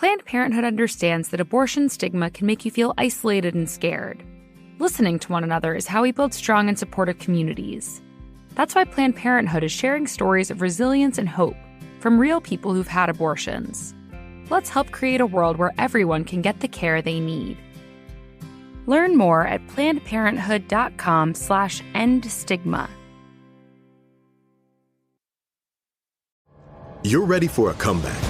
Planned Parenthood understands that abortion stigma can make you feel isolated and scared. Listening to one another is how we build strong and supportive communities. That's why Planned Parenthood is sharing stories of resilience and hope from real people who've had abortions. Let's help create a world where everyone can get the care they need. Learn more at plannedparenthood.com/endstigma. You're ready for a comeback.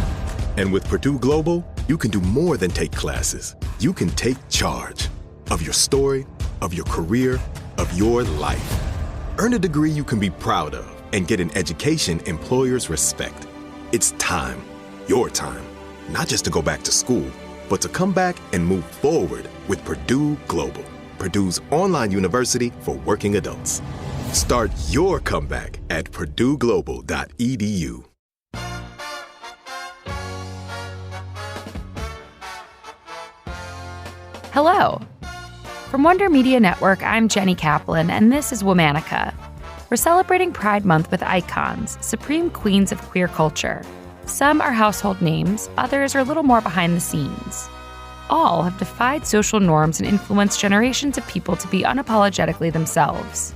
And with Purdue Global, you can do more than take classes. You can take charge of your story, of your career, of your life. Earn a degree you can be proud of and get an education employers respect. It's time, your time, not just to go back to school, but to come back and move forward with Purdue Global, Purdue's online university for working adults. Start your comeback at purdueglobal.edu. Hello. From Wonder Media Network, I'm Jenny Kaplan, and this is Womanica. We're celebrating Pride Month with icons, supreme queens of queer culture. Some are household names, others are a little more behind the scenes. All have defied social norms and influenced generations of people to be unapologetically themselves.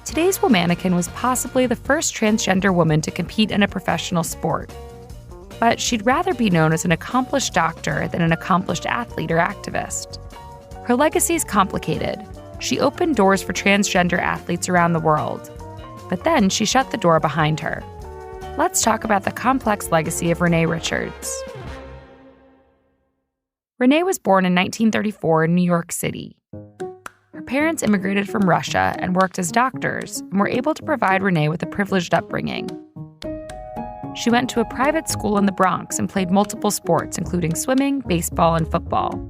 Today's Womanican was possibly the first transgender woman to compete in a professional sport. But she'd rather be known as an accomplished doctor than an accomplished athlete or activist. Her legacy is complicated. She opened doors for transgender athletes around the world. But then she shut the door behind her. Let's talk about the complex legacy of Renée Richards. Renée was born in 1934 in New York City. Her parents immigrated from Russia and worked as doctors and were able to provide Renée with a privileged upbringing. She went to a private school in the Bronx and played multiple sports, including swimming, baseball, and football.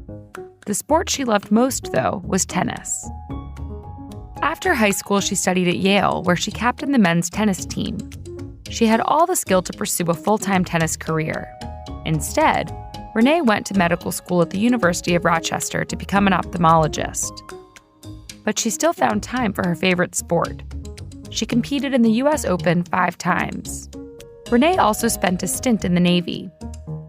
The sport she loved most, though, was tennis. After high school, she studied at Yale, where she captained the men's tennis team. She had all the skill to pursue a full-time tennis career. Instead, Renée went to medical school at the University of Rochester to become an ophthalmologist. But she still found time for her favorite sport. She competed in the U.S. Open 5 times. Renée also spent a stint in the Navy.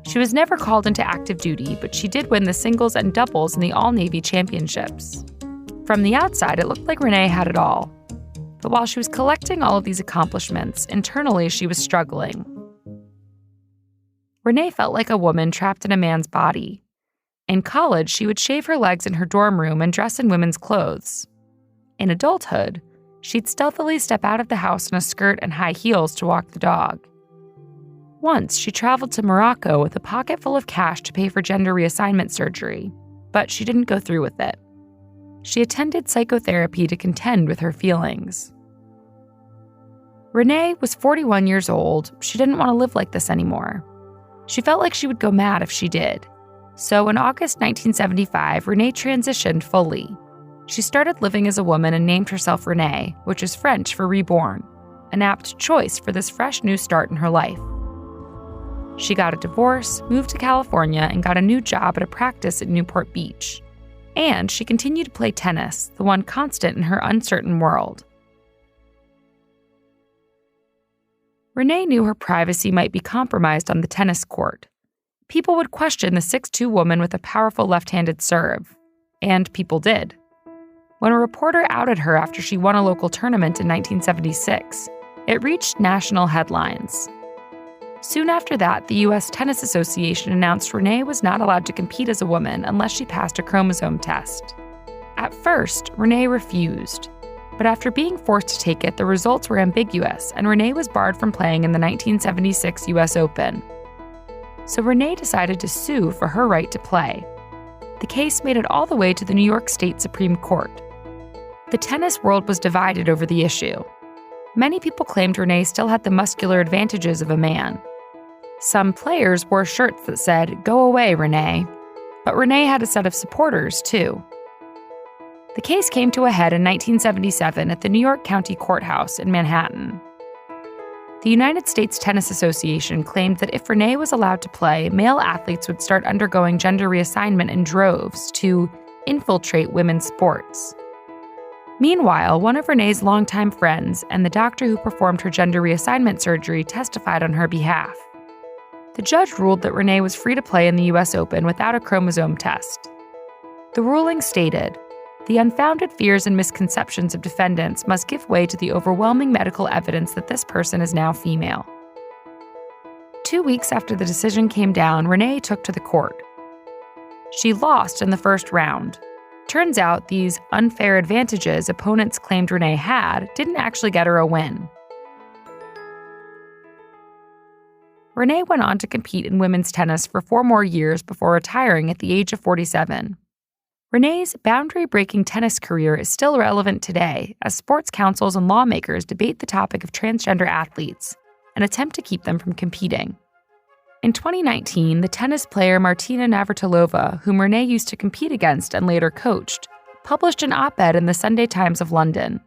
She was never called into active duty, but she did win the singles and doubles in the All-Navy Championships. From the outside, it looked like Renée had it all. But while she was collecting all of these accomplishments, internally she was struggling. Renée felt like a woman trapped in a man's body. In college, she would shave her legs in her dorm room and dress in women's clothes. In adulthood, she'd stealthily step out of the house in a skirt and high heels to walk the dog. Once, she traveled to Morocco with a pocket full of cash to pay for gender reassignment surgery, but she didn't go through with it. She attended psychotherapy to contend with her feelings. Renée was 41 years old. She didn't want to live like this anymore. She felt like she would go mad if she did. So in August 1975, Renée transitioned fully. She started living as a woman and named herself Renée, which is French for reborn, an apt choice for this fresh new start in her life. She got a divorce, moved to California, and got a new job at a practice at Newport Beach. And she continued to play tennis, the one constant in her uncertain world. Renée knew her privacy might be compromised on the tennis court. People would question the 6'2" woman with a powerful left-handed serve. And people did. When a reporter outed her after she won a local tournament in 1976, it reached national headlines. Soon after that, the U.S. Tennis Association announced Renée was not allowed to compete as a woman unless she passed a chromosome test. At first, Renée refused. But after being forced to take it, the results were ambiguous, and Renée was barred from playing in the 1976 U.S. Open. So Renée decided to sue for her right to play. The case made it all the way to the New York State Supreme Court. The tennis world was divided over the issue. Many people claimed Renée still had the muscular advantages of a man. Some players wore shirts that said, "Go away, Renée." But Renée had a set of supporters, too. The case came to a head in 1977 at the New York County Courthouse in Manhattan. The United States Tennis Association claimed that if Renée was allowed to play, male athletes would start undergoing gender reassignment in droves to infiltrate women's sports. Meanwhile, one of Renée's longtime friends and the doctor who performed her gender reassignment surgery testified on her behalf. The judge ruled that Renée was free to play in the U.S. Open without a chromosome test. The ruling stated, "The unfounded fears and misconceptions of defendants must give way to the overwhelming medical evidence that this person is now female." 2 weeks after the decision came down, Renée took to the court. She lost in the first round. Turns out these unfair advantages opponents claimed Renée had didn't actually get her a win. Renée went on to compete in women's tennis for 4 more years before retiring at the age of 47. Renée's boundary-breaking tennis career is still relevant today as sports councils and lawmakers debate the topic of transgender athletes and attempt to keep them from competing. In 2019, the tennis player Martina Navratilova, whom Renée used to compete against and later coached, published an op-ed in the Sunday Times of London.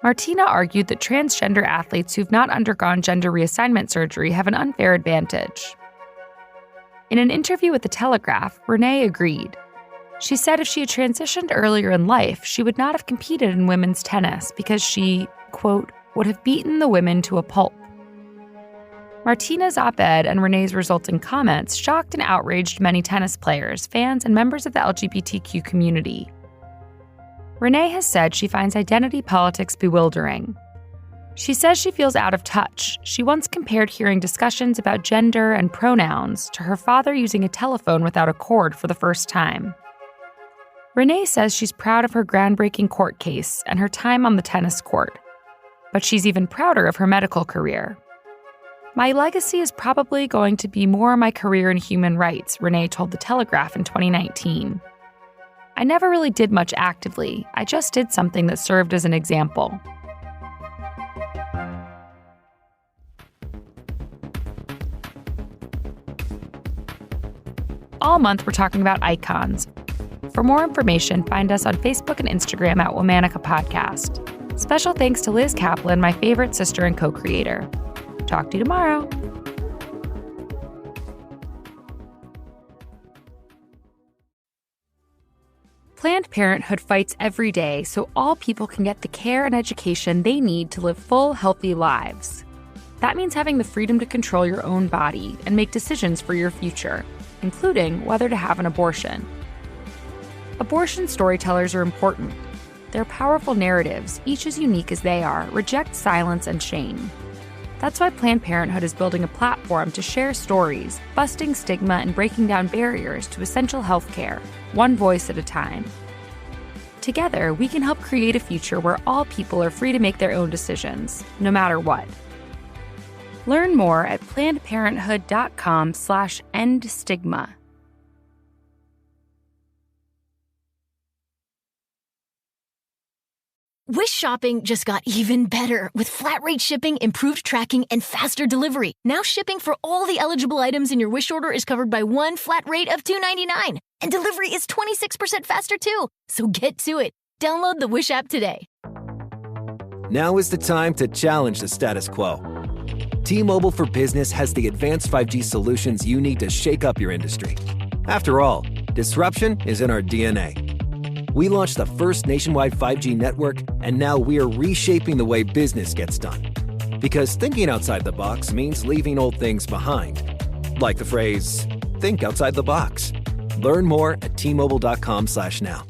Martina argued that transgender athletes who've not undergone gender reassignment surgery have an unfair advantage. In an interview with The Telegraph, Renée agreed. She said if she had transitioned earlier in life, she would not have competed in women's tennis because she, quote, would have beaten the women to a pulp. Martina's op-ed and Renée's resulting comments shocked and outraged many tennis players, fans, and members of the LGBTQ community. Renée has said she finds identity politics bewildering. She says she feels out of touch. She once compared hearing discussions about gender and pronouns to her father using a telephone without a cord for the first time. Renée says she's proud of her groundbreaking court case and her time on the tennis court, but she's even prouder of her medical career. "My legacy is probably going to be more my career in human rights," Renée told The Telegraph in 2019. "I never really did much actively. I just did something that served as an example." All month, we're talking about icons. For more information, find us on Facebook and Instagram at Womanica Podcast. Special thanks to Liz Kaplan, my favorite sister and co-creator. Talk to you tomorrow. Planned Parenthood fights every day so all people can get the care and education they need to live full, healthy lives. That means having the freedom to control your own body and make decisions for your future, including whether to have an abortion. Abortion storytellers are important. Their powerful narratives, each as unique as they are, reject silence and shame. That's why Planned Parenthood is building a platform to share stories, busting stigma and breaking down barriers to essential health care, one voice at a time. Together, we can help create a future where all people are free to make their own decisions, no matter what. Learn more at PlannedParenthood.com/EndStigma. Wish shopping just got even better with flat rate shipping, improved tracking, and faster delivery. Now shipping for all the eligible items in your Wish order is covered by one flat rate of $2.99. And delivery is 26% faster too. So get to it. Download the Wish app today. Now is the time to challenge the status quo. T-Mobile for Business has the advanced 5G solutions you need to shake up your industry. After all, disruption is in our DNA. We launched the first nationwide 5G network, and now we are reshaping the way business gets done. Because thinking outside the box means leaving old things behind. Like the phrase, think outside the box. Learn more at T-Mobile.com/now.